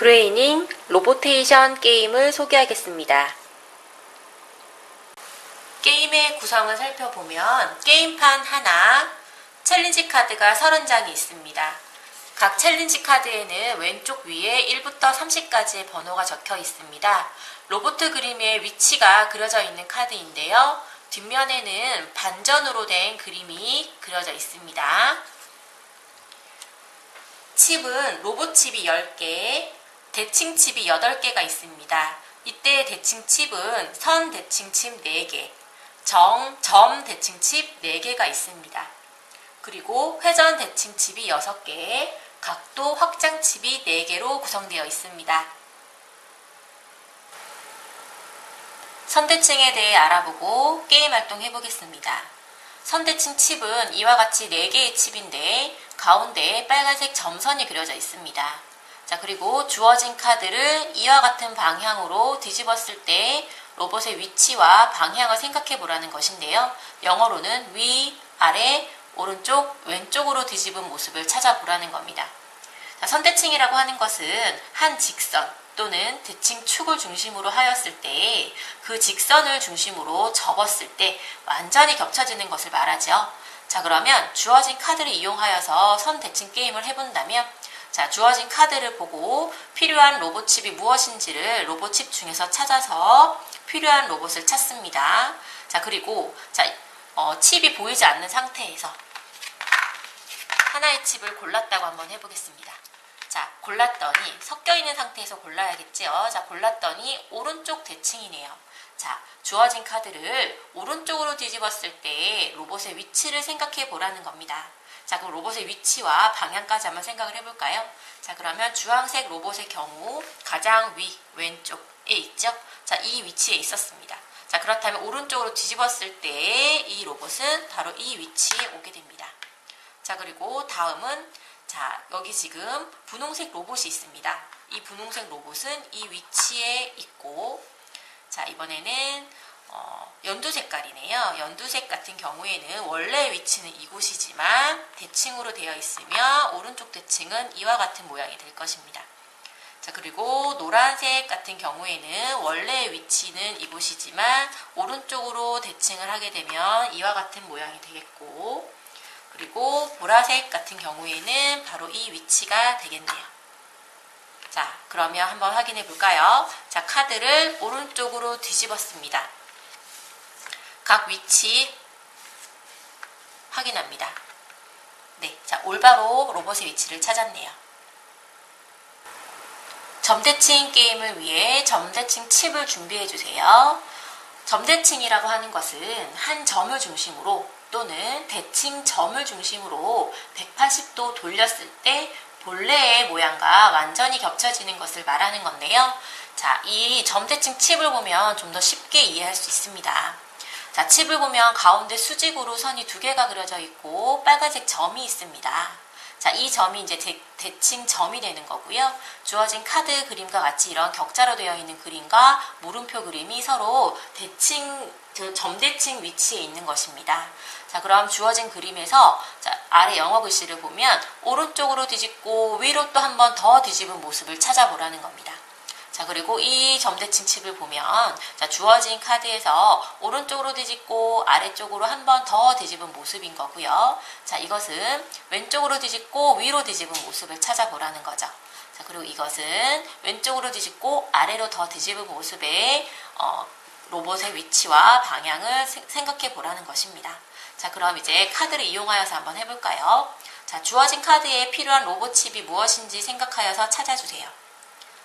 브레이닝 로보테이션 게임을 소개하겠습니다. 게임의 구성을 살펴보면 게임판 하나, 챌린지 카드가 30장이 있습니다. 각 챌린지 카드에는 왼쪽 위에 1부터 30까지의 번호가 적혀 있습니다. 로봇 그림의 위치가 그려져 있는 카드인데요. 뒷면에는 반전으로 된 그림이 그려져 있습니다. 칩은 로봇 칩이 10개, 대칭 칩이 8개가 있습니다. 이때 대칭 칩은 선 대칭 칩 4개, 점 대칭 칩 4개가 있습니다. 그리고 회전 대칭 칩이 6개, 각도 확장 칩이 4개로 구성되어 있습니다. 선대칭에 대해 알아보고 게임 활동 해보겠습니다. 선대칭 칩은 이와 같이 4개의 칩인데 가운데에 빨간색 점선이 그려져 있습니다. 자, 그리고 주어진 카드를 이와 같은 방향으로 뒤집었을 때 로봇의 위치와 방향을 생각해 보라는 것인데요. 영어로는 위, 아래, 오른쪽, 왼쪽으로 뒤집은 모습을 찾아보라는 겁니다. 자, 선대칭이라고 하는 것은 한 직선 또는 대칭 축을 중심으로 하였을 때 그 직선을 중심으로 접었을 때 완전히 겹쳐지는 것을 말하죠. 자, 그러면 주어진 카드를 이용하여서 선대칭 게임을 해본다면, 자, 주어진 카드를 보고 필요한 로봇칩이 무엇인지를 로봇칩 중에서 찾아서 필요한 로봇을 찾습니다. 자, 그리고 칩이 보이지 않는 상태에서 하나의 칩을 골랐다고 한번 해보겠습니다. 자, 골랐더니 섞여 있는 상태에서 골라야겠지요. 자, 골랐더니 오른쪽 대칭이네요. 자, 주어진 카드를 오른쪽으로 뒤집었을 때 로봇의 위치를 생각해 보라는 겁니다. 자, 그럼 로봇의 위치와 방향까지 한번 생각을 해볼까요? 자, 그러면 주황색 로봇의 경우 가장 위, 왼쪽에 있죠? 자, 이 위치에 있었습니다. 자, 그렇다면 오른쪽으로 뒤집었을 때 이 로봇은 바로 이 위치에 오게 됩니다. 자, 그리고 다음은 자, 여기 지금 분홍색 로봇이 있습니다. 이 분홍색 로봇은 이 위치에 있고, 자, 이번에는 연두 색깔이네요. 연두색 같은 경우에는 원래 위치는 이곳이지만 대칭으로 되어 있으며 오른쪽 대칭은 이와 같은 모양이 될 것입니다. 자, 그리고 노란색 같은 경우에는 원래 위치는 이곳이지만 오른쪽으로 대칭을 하게 되면 이와 같은 모양이 되겠고, 그리고 보라색 같은 경우에는 바로 이 위치가 되겠네요. 자, 그러면 한번 확인해 볼까요? 자, 카드를 오른쪽으로 뒤집었습니다. 각 위치 확인합니다. 네, 자, 올바로 로봇의 위치를 찾았네요. 점대칭 게임을 위해 점대칭 칩을 준비해 주세요. 점대칭이라고 하는 것은 한 점을 중심으로 또는 대칭 점을 중심으로 180도 돌렸을 때 본래의 모양과 완전히 겹쳐지는 것을 말하는 건데요. 자, 이 점대칭 칩을 보면 좀 더 쉽게 이해할 수 있습니다. 자, 칩을 보면 가운데 수직으로 선이 2개가 그려져 있고 빨간색 점이 있습니다. 자, 이 점이 이제 대칭 점이 되는 거고요. 주어진 카드 그림과 같이 이런 격자로 되어 있는 그림과 물음표 그림이 서로 점대칭 위치에 있는 것입니다. 자, 그럼 주어진 그림에서 자, 아래 영어 글씨를 보면 오른쪽으로 뒤집고 위로 또 한 번 더 뒤집은 모습을 찾아보라는 겁니다. 자, 그리고 이 점대칭 칩을 보면 자, 주어진 카드에서 오른쪽으로 뒤집고 아래쪽으로 한 번 더 뒤집은 모습인 거고요. 자, 이것은 왼쪽으로 뒤집고 위로 뒤집은 모습을 찾아보라는 거죠. 자, 그리고 이것은 왼쪽으로 뒤집고 아래로 더 뒤집은 모습의 로봇의 위치와 방향을 생각해 보라는 것입니다. 자, 그럼 이제 카드를 이용하여서 한번 해볼까요? 자, 주어진 카드에 필요한 로봇 칩이 무엇인지 생각하여서 찾아주세요.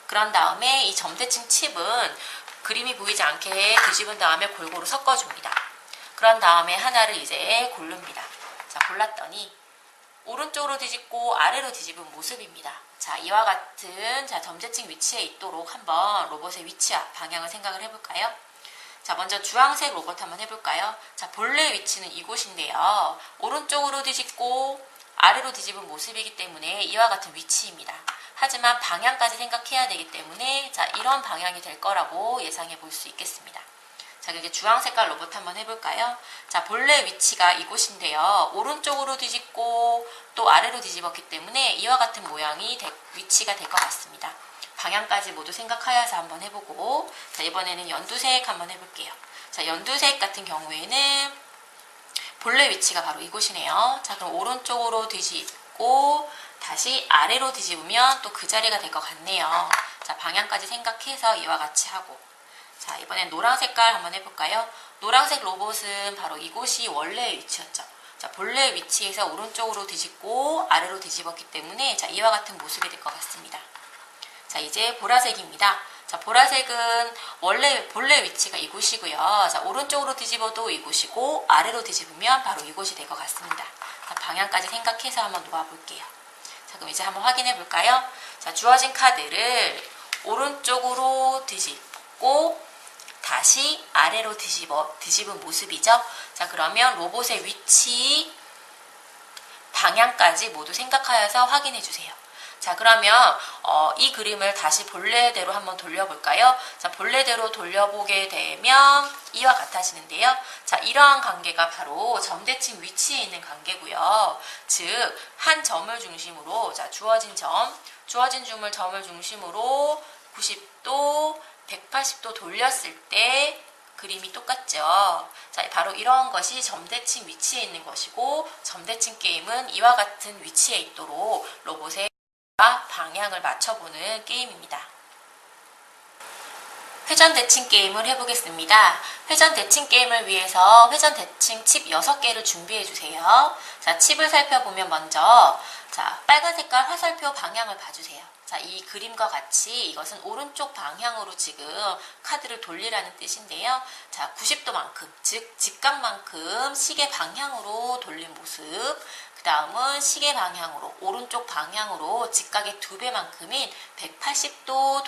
그런 다음에 이 점대칭 칩은 그림이 보이지 않게 뒤집은 다음에 골고루 섞어줍니다. 그런 다음에 하나를 이제 고릅니다. 자, 골랐더니 오른쪽으로 뒤집고 아래로 뒤집은 모습입니다. 자, 이와 같은 점대칭 위치에 있도록 한번 로봇의 위치와 방향을 생각을 해볼까요? 자, 먼저 주황색 로봇 한번 해볼까요? 자, 본래 위치는 이곳인데요. 오른쪽으로 뒤집고 아래로 뒤집은 모습이기 때문에 이와 같은 위치입니다. 하지만 방향까지 생각해야 되기 때문에 자, 이런 방향이 될 거라고 예상해 볼 수 있겠습니다. 자, 이제 주황 색깔 로봇 한번 해볼까요? 자, 본래 위치가 이곳인데요. 오른쪽으로 뒤집고 또 아래로 뒤집었기 때문에 이와 같은 모양이 위치가 될 것 같습니다. 방향까지 모두 생각하여서 한번 해보고, 자, 이번에는 연두색 한번 해볼게요. 자, 연두색 같은 경우에는 본래 위치가 바로 이곳이네요. 자, 그럼 오른쪽으로 뒤집고 다시 아래로 뒤집으면 또 그 자리가 될 것 같네요. 자, 방향까지 생각해서 이와 같이 하고, 자, 이번엔 노란 색깔 한번 해볼까요? 노란색 로봇은 바로 이곳이 원래의 위치였죠. 자, 본래 위치에서 오른쪽으로 뒤집고 아래로 뒤집었기 때문에 자, 이와 같은 모습이 될 것 같습니다. 자, 이제 보라색입니다. 자, 보라색은 본래 위치가 이곳이고요. 자, 오른쪽으로 뒤집어도 이곳이고 아래로 뒤집으면 바로 이곳이 될 것 같습니다. 자, 방향까지 생각해서 한번 놓아볼게요. 자, 그럼 이제 한번 확인해 볼까요? 자, 주어진 카드를 오른쪽으로 뒤집고 다시 아래로 뒤집은 모습이죠. 자, 그러면 로봇의 위치, 방향까지 모두 생각하여서 확인해 주세요. 자, 그러면 이 그림을 다시 본래대로 한번 돌려볼까요? 자, 본래대로 돌려보게 되면 이와 같아지는데요. 자, 이러한 관계가 바로 점대칭 위치에 있는 관계고요. 즉, 한 점을 중심으로, 자, 주어진 점을 중심으로 90도, 180도 돌렸을 때 그림이 똑같죠. 자, 바로 이러한 것이 점대칭 위치에 있는 것이고, 점대칭 게임은 이와 같은 위치에 있도록 로봇의 방향을 맞춰보는 게임입니다. 회전 대칭 게임을 해보겠습니다. 회전 대칭 게임을 위해서 회전 대칭 칩 6개를 준비해 주세요. 자, 칩을 살펴보면 먼저, 자, 빨간 색깔 화살표 방향을 봐주세요. 자, 이 그림과 같이 이것은 오른쪽 방향으로 지금 카드를 돌리라는 뜻인데요. 자, 90도만큼, 즉 직각만큼 시계 방향으로 돌린 모습, 그 다음은 시계 방향으로, 오른쪽 방향으로 직각의 2배만큼인 180도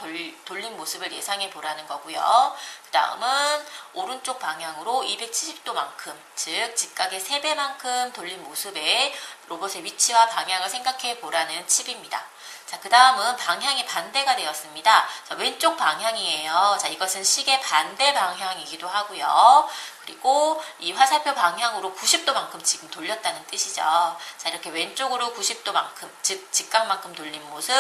돌린 모습을 예상해 보라는 거고요. 그 다음은 오른쪽 방향으로 270도만큼, 즉 직각의 3배만큼 돌린 모습의 로봇의 위치와 방향을 생각해 보라는 칩입니다. 자, 그 다음은 방향이 반대가 되었습니다. 자, 왼쪽 방향이에요. 자, 이것은 시계 반대 방향이기도 하고요. 그리고 이 화살표 방향으로 90도만큼 지금 돌렸다는 뜻이죠. 자, 이렇게 왼쪽으로 90도만큼, 즉 직각만큼 돌린 모습,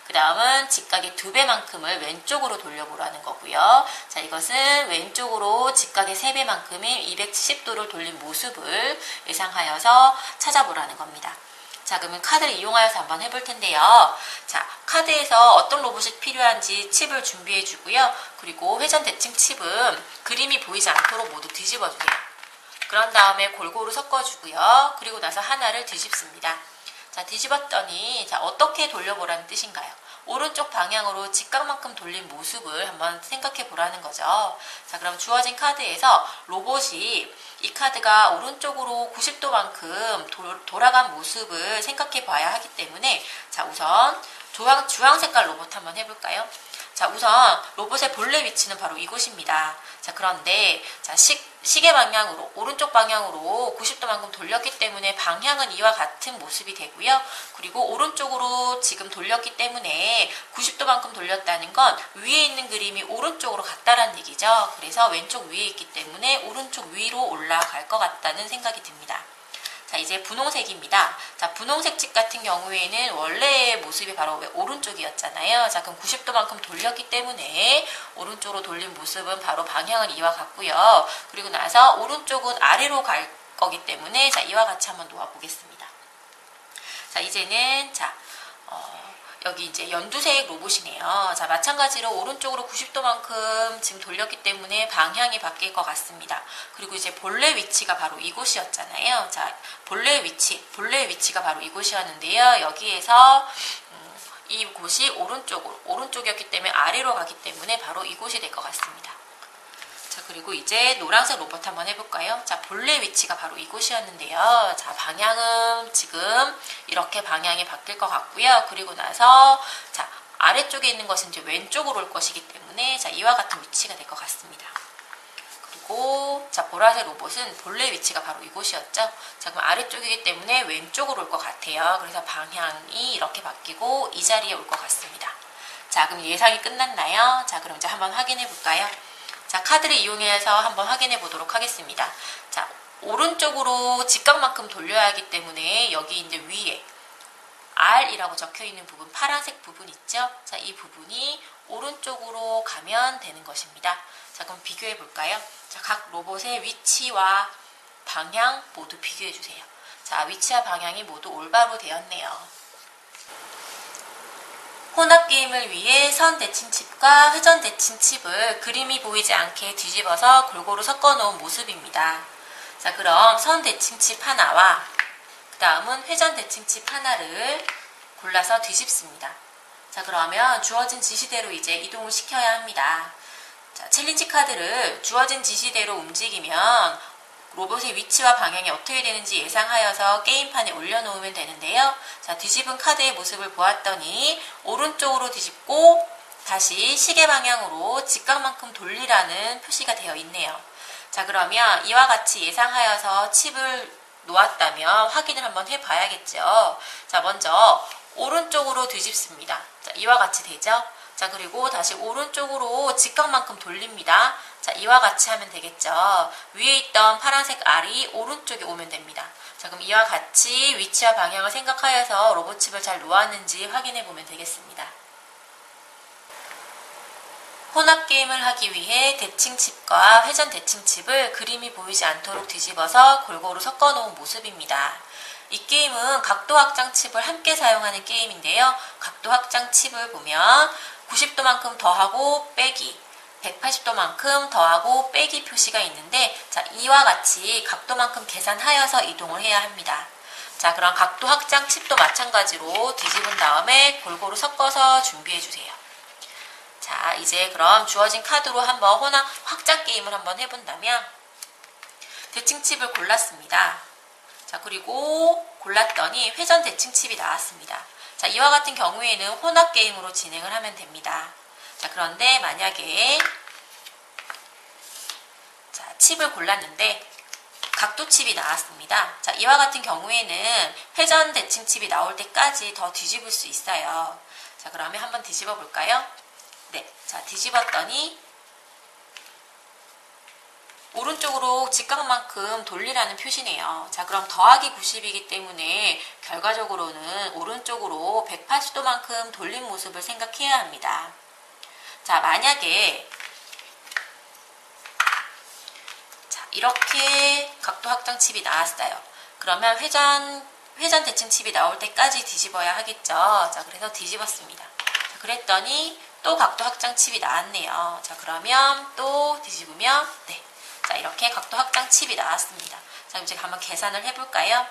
그 다음은 직각의 2배만큼을 왼쪽으로 돌려보라는 거고요. 자, 이것은 왼쪽으로 직각의 3배만큼인 270도를 돌린 모습을 예상하여서 찾아보라는 겁니다. 자, 그러면 카드를 이용하여서 한번 해볼 텐데요. 자, 카드에서 어떤 로봇이 필요한지 칩을 준비해 주고요. 그리고 회전 대칭 칩은 그림이 보이지 않도록 모두 뒤집어 주세요. 그런 다음에 골고루 섞어 주고요. 그리고 나서 하나를 뒤집습니다. 자, 뒤집었더니 자, 어떻게 돌려보라는 뜻인가요? 오른쪽 방향으로 직각만큼 돌린 모습을 한번 생각해 보라는 거죠. 자, 그럼 주어진 카드에서 로봇이 이 카드가 오른쪽으로 90도만큼 돌아간 모습을 생각해 봐야 하기 때문에 자, 우선 주황 색깔 로봇 한번 해볼까요? 자, 우선 로봇의 본래 위치는 바로 이곳입니다. 자, 그런데 자, 시계 방향으로, 오른쪽 방향으로 90도만큼 돌렸기 때문에 방향은 이와 같은 모습이 되고요. 그리고 오른쪽으로 지금 돌렸기 때문에 90도만큼 돌렸다는 건 위에 있는 그림이 오른쪽으로 갔다라는 얘기죠. 그래서 왼쪽 위에 있기 때문에 오른쪽 위로 올라갈 것 같다는 생각이 듭니다. 자, 이제 분홍색입니다. 자, 분홍색 칩 같은 경우에는 원래의 모습이 바로 오른쪽이었잖아요. 자, 그럼 90도만큼 돌렸기 때문에 오른쪽으로 돌린 모습은 바로 방향은 이와 같고요. 그리고 나서 오른쪽은 아래로 갈 거기 때문에 자, 이와 같이 한번 놓아 보겠습니다. 자, 이제는 자, 여기 이제 연두색 로봇이네요. 자, 마찬가지로 오른쪽으로 90도만큼 지금 돌렸기 때문에 방향이 바뀔 것 같습니다. 그리고 이제 본래 위치가 바로 이곳이었잖아요. 자, 본래 위치가 바로 이곳이었는데요. 여기에서 이곳이 오른쪽이었기 때문에 아래로 가기 때문에 바로 이곳이 될 것 같습니다. 자, 그리고 이제 노란색 로봇 한번 해볼까요? 자, 본래 위치가 바로 이곳이었는데요. 자, 방향은 지금 이렇게 방향이 바뀔 것 같고요. 그리고 나서 자, 아래쪽에 있는 것은 이제 왼쪽으로 올 것이기 때문에 자, 이와 같은 위치가 될 것 같습니다. 그리고 자, 보라색 로봇은 본래 위치가 바로 이곳이었죠. 자, 그럼 아래쪽이기 때문에 왼쪽으로 올 것 같아요. 그래서 방향이 이렇게 바뀌고 이 자리에 올 것 같습니다. 자, 그럼 예상이 끝났나요? 자, 그럼 이제 한번 확인해 볼까요? 자, 카드를 이용해서 한번 확인해 보도록 하겠습니다. 자, 오른쪽으로 직각만큼 돌려야 하기 때문에 여기 이제 위에 R이라고 적혀 있는 부분, 파란색 부분 있죠? 자, 이 부분이 오른쪽으로 가면 되는 것입니다. 자, 그럼 비교해 볼까요? 자, 각 로봇의 위치와 방향 모두 비교해 주세요. 자, 위치와 방향이 모두 올바로 되었네요. 혼합 게임을 위해 선 대칭칩과 회전 대칭칩을 그림이 보이지 않게 뒤집어서 골고루 섞어 놓은 모습입니다. 자, 그럼 선 대칭칩 하나와 그 다음은 회전 대칭칩 하나를 골라서 뒤집습니다. 자, 그러면 주어진 지시대로 이제 이동을 시켜야 합니다. 자, 챌린지 카드를 주어진 지시대로 움직이면 로봇의 위치와 방향이 어떻게 되는지 예상하여서 게임판에 올려놓으면 되는데요. 자, 뒤집은 카드의 모습을 보았더니 오른쪽으로 뒤집고 다시 시계 방향으로 직각만큼 돌리라는 표시가 되어 있네요. 자, 그러면 이와 같이 예상하여서 칩을 놓았다면 확인을 한번 해봐야겠죠. 자, 먼저 오른쪽으로 뒤집습니다. 자, 이와 같이 되죠. 자, 그리고 다시 오른쪽으로 직각만큼 돌립니다. 자, 이와 같이 하면 되겠죠. 위에 있던 파란색 R이 오른쪽에 오면 됩니다. 자, 그럼 이와 같이 위치와 방향을 생각하여서 로봇칩을 잘 놓았는지 확인해 보면 되겠습니다. 혼합 게임을 하기 위해 대칭칩과 회전 대칭칩을 그림이 보이지 않도록 뒤집어서 골고루 섞어 놓은 모습입니다. 이 게임은 각도 확장 칩을 함께 사용하는 게임인데요. 각도 확장 칩을 보면 90도만큼 더하고 빼기, 180도만큼 더하고 빼기 표시가 있는데, 자, 이와 같이 각도만큼 계산하여서 이동을 해야 합니다. 자, 그럼 각도 확장 칩도 마찬가지로 뒤집은 다음에 골고루 섞어서 준비해 주세요. 자, 이제 그럼 주어진 카드로 한번 혼합 확장 게임을 한번 해본다면 대칭칩을 골랐습니다. 자, 그리고 골랐더니 회전 대칭칩이 나왔습니다. 자, 이와 같은 경우에는 혼합 게임으로 진행을 하면 됩니다. 자, 그런데 만약에 자, 칩을 골랐는데 각도 칩이 나왔습니다. 자, 이와 같은 경우에는 회전 대칭칩이 나올 때까지 더 뒤집을 수 있어요. 자, 그러면 한번 뒤집어 볼까요? 네, 자, 뒤집었더니 오른쪽으로 직각만큼 돌리라는 표시네요. 자, 그럼 더하기 90이기 때문에 결과적으로는 오른쪽으로 180도만큼 돌린 모습을 생각해야 합니다. 자, 만약에 자, 이렇게 각도 확장 칩이 나왔어요. 그러면 회전 대칭 칩이 나올 때까지 뒤집어야 하겠죠. 자, 그래서 뒤집었습니다. 자, 그랬더니 또 각도 확장 칩이 나왔네요. 자, 그러면 또 뒤집으면 네. 자, 이렇게 각도 확장 칩이 나왔습니다. 자, 이제 한번 계산을 해볼까요?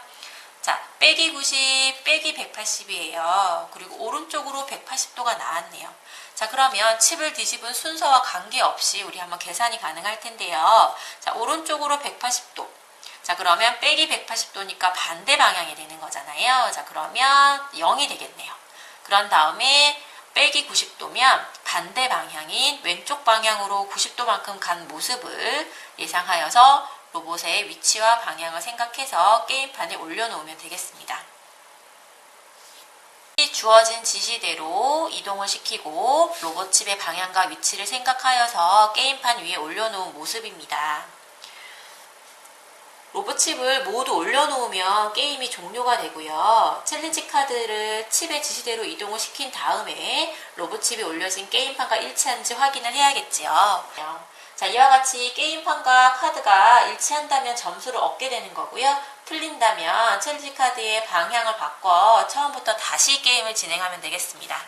자, 빼기 90, 빼기 180이에요. 그리고 오른쪽으로 180도가 나왔네요. 자, 그러면 칩을 뒤집은 순서와 관계없이 우리 한번 계산이 가능할 텐데요. 자, 오른쪽으로 180도. 자, 그러면 빼기 180도니까 반대 방향이 되는 거잖아요. 자, 그러면 0이 되겠네요. 그런 다음에 빼기 90도면 반대 방향인 왼쪽 방향으로 90도만큼 간 모습을 예상하여서 로봇의 위치와 방향을 생각해서 게임판에 올려놓으면 되겠습니다. 주어진 지시대로 이동을 시키고 로봇칩의 방향과 위치를 생각하여서 게임판 위에 올려놓은 모습입니다. 로봇칩을 모두 올려놓으면 게임이 종료가 되고요. 챌린지 카드를 칩의 지시대로 이동을 시킨 다음에 로봇칩이 올려진 게임판과 일치한지 확인을 해야겠지요. 자, 이와 같이 게임판과 카드가 일치한다면 점수를 얻게 되는 거고요. 틀린다면 챌린지 카드의 방향을 바꿔 처음부터 다시 게임을 진행하면 되겠습니다.